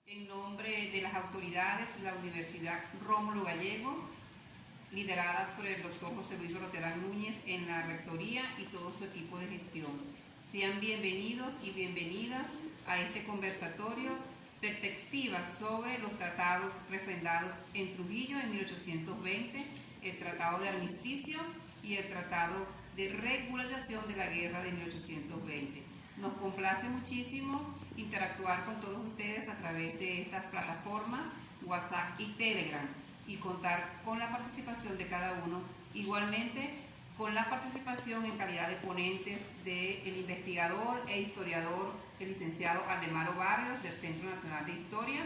En nombre de las autoridades de la Universidad Rómulo Gallegos, lideradas por el doctor José Luis Berroterán Núñez en la rectoría y todo su equipo de gestión. Sean bienvenidos y bienvenidas a este conversatorio perspectivas sobre los tratados refrendados en Trujillo en 1820, el Tratado de Armisticio y el Tratado de Regularización de la Guerra de 1820. Nos complace muchísimo interactuar con todos ustedes a través de estas plataformas, WhatsApp y Telegram, y contar con la participación de cada uno, igualmente con la participación en calidad de ponentes del investigador e historiador, el licenciado Aldemaro Barrios, del Centro Nacional de Historia,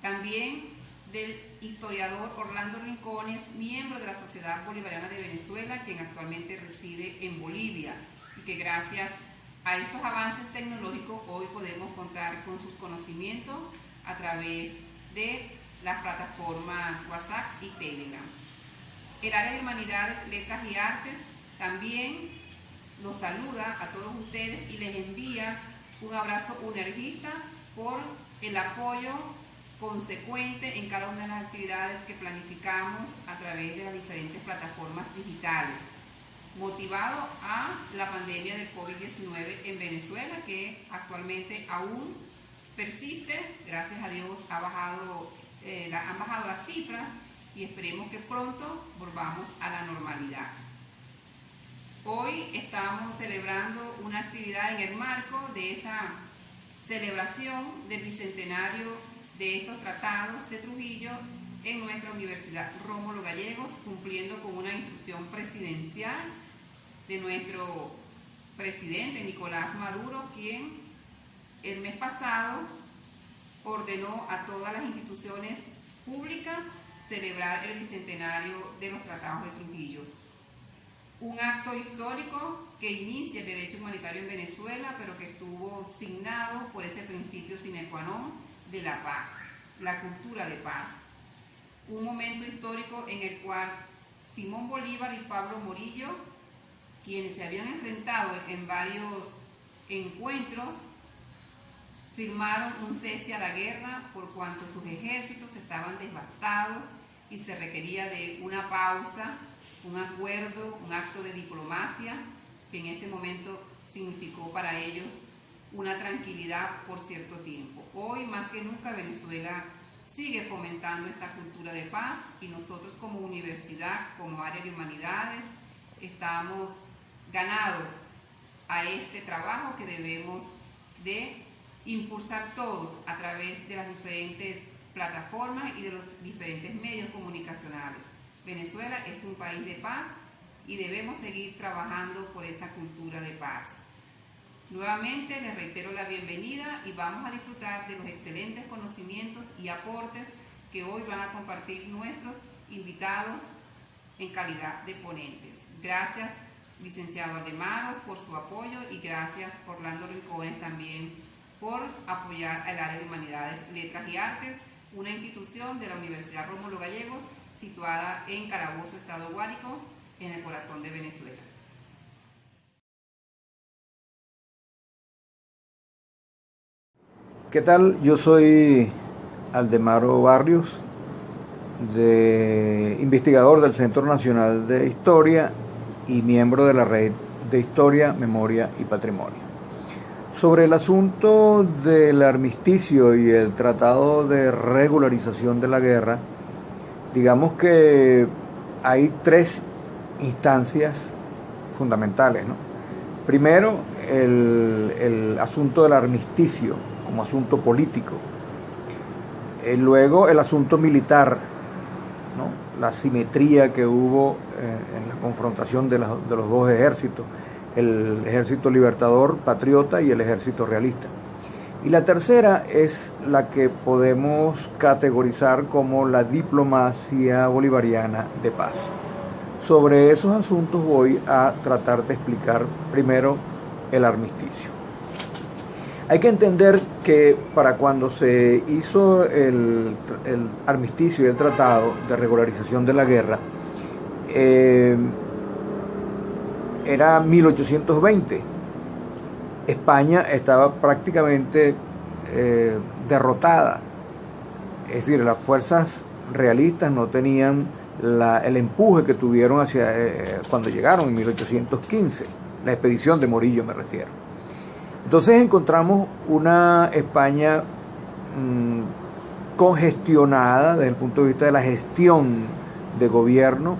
también del historiador Orlando Rincones, miembro de la Sociedad Bolivariana de Venezuela, quien actualmente reside en Bolivia, y que gracias a estos avances tecnológicos hoy podemos contar con sus conocimientos a través de las plataformas WhatsApp y Telegram. El área de Humanidades, Letras y Artes también los saluda a todos ustedes y les envía un abrazo unergista por el apoyo consecuente en cada una de las actividades que planificamos a través de las diferentes plataformas digitales, motivado a la pandemia del COVID-19 en Venezuela, que actualmente aún persiste. Gracias a Dios han bajado las cifras y esperemos que pronto volvamos a la normalidad. Hoy estamos celebrando una actividad en el marco de esa celebración del bicentenario de estos tratados de Trujillo en nuestra Universidad Rómulo Gallegos, cumpliendo con una instrucción presidencial de nuestro presidente Nicolás Maduro, quien el mes pasado ordenó a todas las instituciones públicas celebrar el bicentenario de los tratados de Trujillo. Un acto histórico que inicia el derecho humanitario en Venezuela, pero que estuvo signado por ese principio sine qua non de la paz, la cultura de paz. Un momento histórico en el cual Simón Bolívar y Pablo Morillo, quienes se habían enfrentado en varios encuentros, firmaron un cese a la guerra por cuanto sus ejércitos estaban devastados y se requería de una pausa, un acuerdo, un acto de diplomacia que en ese momento significó para ellos una tranquilidad por cierto tiempo. Hoy más que nunca Venezuela sigue fomentando esta cultura de paz y nosotros como universidad, como área de humanidades, estamos ganados a este trabajo que debemos de impulsar todos a través de las diferentes plataformas y de los diferentes medios comunicacionales. Venezuela es un país de paz y debemos seguir trabajando por esa cultura de paz. Nuevamente les reitero la bienvenida y vamos a disfrutar de los excelentes conocimientos y aportes que hoy van a compartir nuestros invitados en calidad de ponentes. Gracias, licenciado Aldemaro, por su apoyo, y gracias Orlando Rincones también por apoyar al área de Humanidades, Letras y Artes, una institución de la Universidad Rómulo Gallegos situada en Caraboso, Estado Guárico, en el corazón de Venezuela. ¿Qué tal? Yo soy Aldemaro Barrios, investigador del Centro Nacional de Historia y miembro de la Red de Historia, Memoria y Patrimonio. Sobre el asunto del armisticio y el Tratado de Regularización de la Guerra, digamos que hay tres instancias fundamentales, ¿no? Primero, el asunto del armisticio como asunto político. Luego, el asunto militar, ¿no? La simetría que hubo en la confrontación de los dos ejércitos, el ejército libertador patriota y el ejército realista. Y la tercera es la que podemos categorizar como la diplomacia bolivariana de paz. Sobre esos asuntos voy a tratar de explicar primero el armisticio. Hay que entender que para cuando se hizo el armisticio y el tratado de regularización de la guerra, era 1820. España estaba prácticamente derrotada. Es decir, las fuerzas realistas no tenían el empuje que tuvieron cuando llegaron en 1815, la expedición de Morillo me refiero. Entonces encontramos una España congestionada desde el punto de vista de la gestión de gobierno,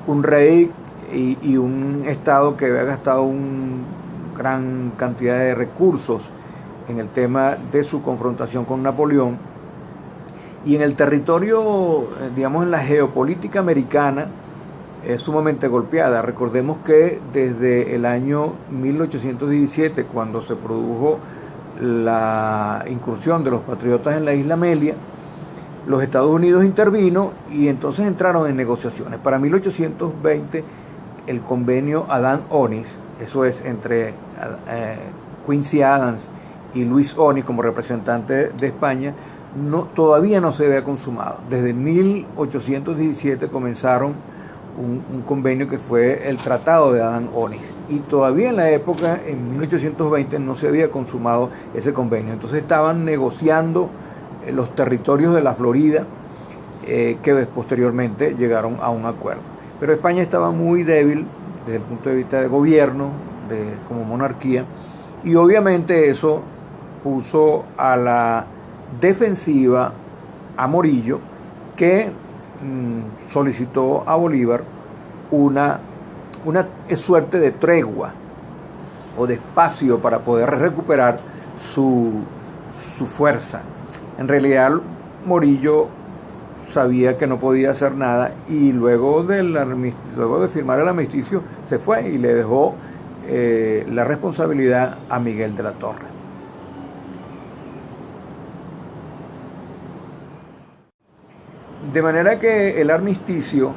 un rey y un Estado que había gastado una gran cantidad de recursos en el tema de su confrontación con Napoleón, y en el territorio, digamos en la geopolítica americana, es sumamente golpeada. Recordemos que desde el año 1817, cuando se produjo la incursión de los patriotas en la isla Amelia, los Estados Unidos intervino y entonces entraron en negociaciones. Para 1820, el convenio Adams-Onis, eso es entre Quincy Adams y Luis Onis como representante de España, todavía no se había consumado. Desde 1817 comenzaron un convenio que fue el Tratado de Adams-Onis, y todavía en la época, en 1820, no se había consumado ese convenio. Entonces estaban negociando los territorios de la Florida, que posteriormente llegaron a un acuerdo. Pero España estaba muy débil desde el punto de vista de gobierno, como monarquía, y obviamente eso puso a la defensiva a Morillo, que solicitó a Bolívar una suerte de tregua o de espacio para poder recuperar su fuerza. En realidad Morillo sabía que no podía hacer nada, y luego de firmar el armisticio se fue y le dejó la responsabilidad a Miguel de la Torre. De manera que el armisticio,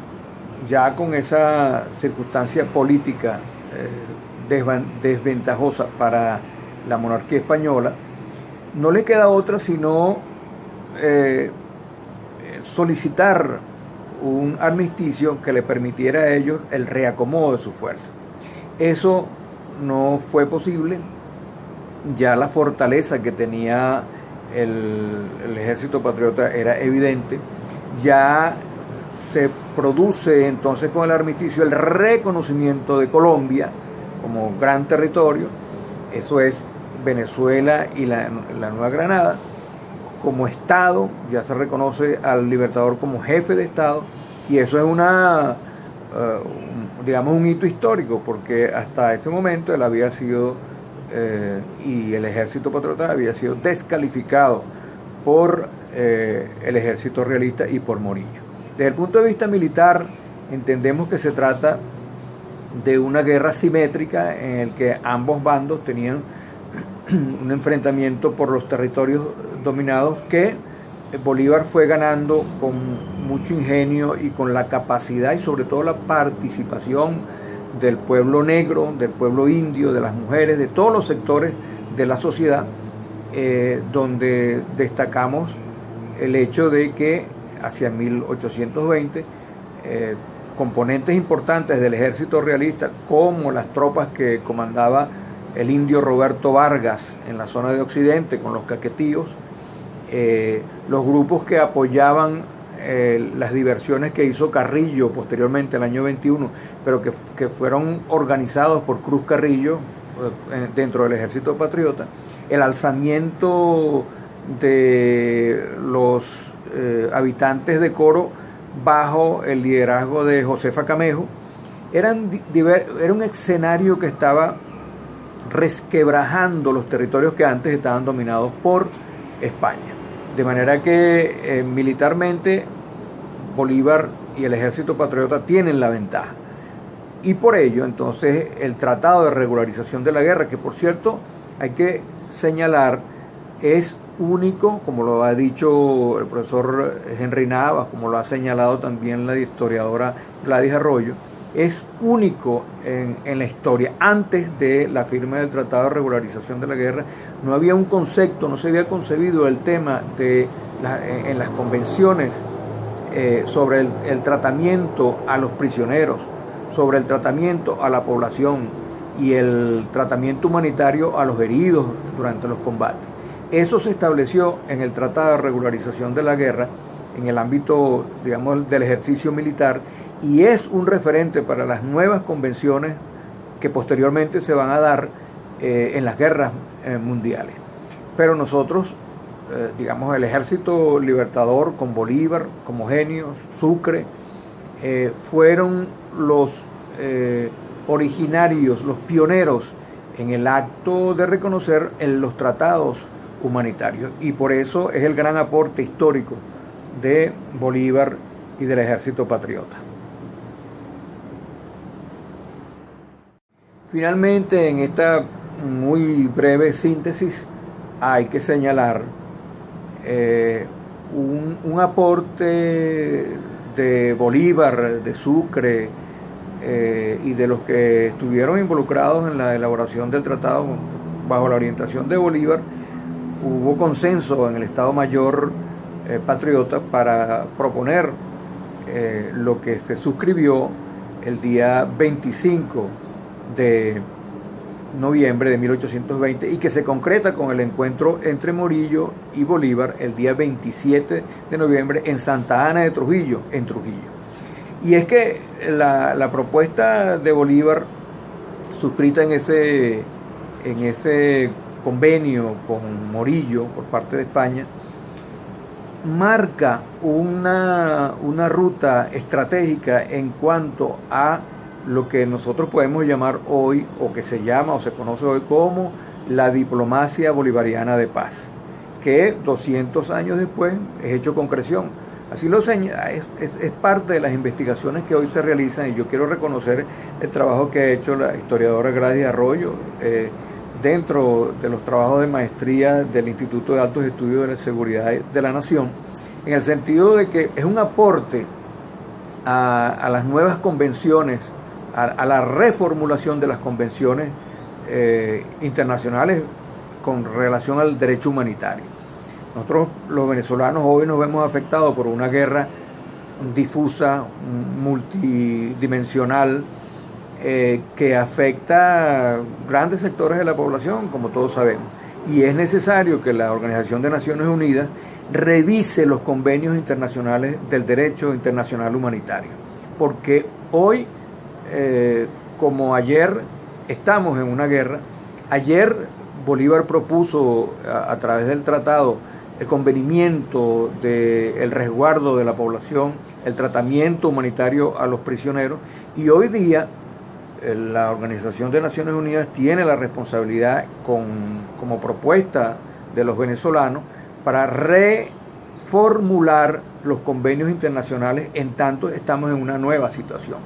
ya con esa circunstancia política desventajosa para la monarquía española, no le queda otra sino solicitar un armisticio que le permitiera a ellos el reacomodo de su fuerza. Eso no fue posible. Ya la fortaleza que tenía el ejército patriota era evidente. Ya se produce entonces con el armisticio el reconocimiento de Colombia como gran territorio, eso es Venezuela y la Nueva Granada, como Estado. Ya se reconoce al Libertador como jefe de Estado, y eso es digamos un hito histórico, porque hasta ese momento él había sido, y el ejército patriota había sido descalificado por el ejército realista y por Morillo. Desde el punto de vista militar, entendemos que se trata de una guerra simétrica en el que ambos bandos tenían un enfrentamiento por los territorios dominados, que Bolívar fue ganando con mucho ingenio y con la capacidad y sobre todo la participación del pueblo negro, del pueblo indio, de las mujeres, de todos los sectores de la sociedad, donde destacamos el hecho de que hacia 1820 componentes importantes del ejército realista, como las tropas que comandaba el indio Roberto Vargas en la zona de Occidente con los caquetíos, los grupos que apoyaban las diversiones que hizo Carrillo posteriormente, el año 21, pero que fueron organizados por Cruz Carrillo dentro del ejército patriota, el alzamiento de los habitantes de Coro bajo el liderazgo de Josefa Camejo, era un escenario que estaba resquebrajando los territorios que antes estaban dominados por España. De manera que militarmente Bolívar y el ejército patriota tienen la ventaja. Y por ello, entonces, el Tratado de Regularización de la Guerra, que por cierto hay que señalar, es único, como lo ha dicho el profesor Henry Navas, como lo ha señalado también la historiadora Gladys Arroyo, es único en la historia. Antes de la firma del Tratado de Regularización de la Guerra, no había un concepto, no se había concebido el tema en las convenciones sobre el tratamiento a los prisioneros, sobre el tratamiento a la población y el tratamiento humanitario a los heridos durante los combates. Eso se estableció en el Tratado de Regularización de la Guerra, en el ámbito, digamos, del ejercicio militar, y es un referente para las nuevas convenciones que posteriormente se van a dar en las guerras mundiales. Pero nosotros, digamos, el Ejército Libertador con Bolívar como genio, Sucre, fueron los originarios, los pioneros en el acto de reconocer los tratados humanitarios, y por eso es el gran aporte histórico de Bolívar y del Ejército Patriota. Finalmente, en esta muy breve síntesis, hay que señalar un aporte de Bolívar, de Sucre y de los que estuvieron involucrados en la elaboración del tratado bajo la orientación de Bolívar. Hubo consenso en el Estado Mayor patriota para proponer lo que se suscribió el día 25 de noviembre de 1820 y que se concreta con el encuentro entre Morillo y Bolívar el día 27 de noviembre en Santa Ana de Trujillo, en Trujillo. Y es que la propuesta de Bolívar, suscrita en ese convenio con Morillo por parte de España, marca una ruta estratégica en cuanto a lo que nosotros podemos llamar hoy, o que se llama o se conoce hoy como la diplomacia bolivariana de paz, que 200 años después es hecho concreción. Así lo señala, es parte de las investigaciones que hoy se realizan, y yo quiero reconocer el trabajo que ha hecho la historiadora Gladys Arroyo dentro de los trabajos de maestría del Instituto de Altos Estudios de la Seguridad de la Nación, en el sentido de que es un aporte a las nuevas convenciones, a la reformulación de las convenciones internacionales con relación al derecho humanitario. Nosotros los venezolanos hoy nos vemos afectados por una guerra difusa, multidimensional, que afecta grandes sectores de la población, como todos sabemos. Y es necesario que la Organización de Naciones Unidas revise los convenios internacionales del derecho internacional humanitario, porque hoy, como ayer, estamos en una guerra. Ayer Bolívar propuso a través del tratado el convenimiento del resguardo de la población, el tratamiento humanitario a los prisioneros, y hoy día la Organización de Naciones Unidas tiene la responsabilidad como propuesta de los venezolanos para reformular los convenios internacionales en tanto estamos en una nueva situación.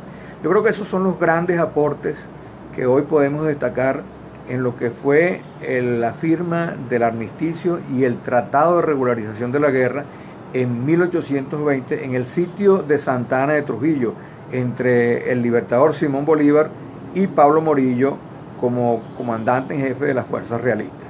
Yo creo que esos son los grandes aportes que hoy podemos destacar en lo que fue la firma del armisticio y el Tratado de Regularización de la Guerra en 1820 en el sitio de Santa Ana de Trujillo, entre el libertador Simón Bolívar y Pablo Morillo como comandante en jefe de las fuerzas realistas.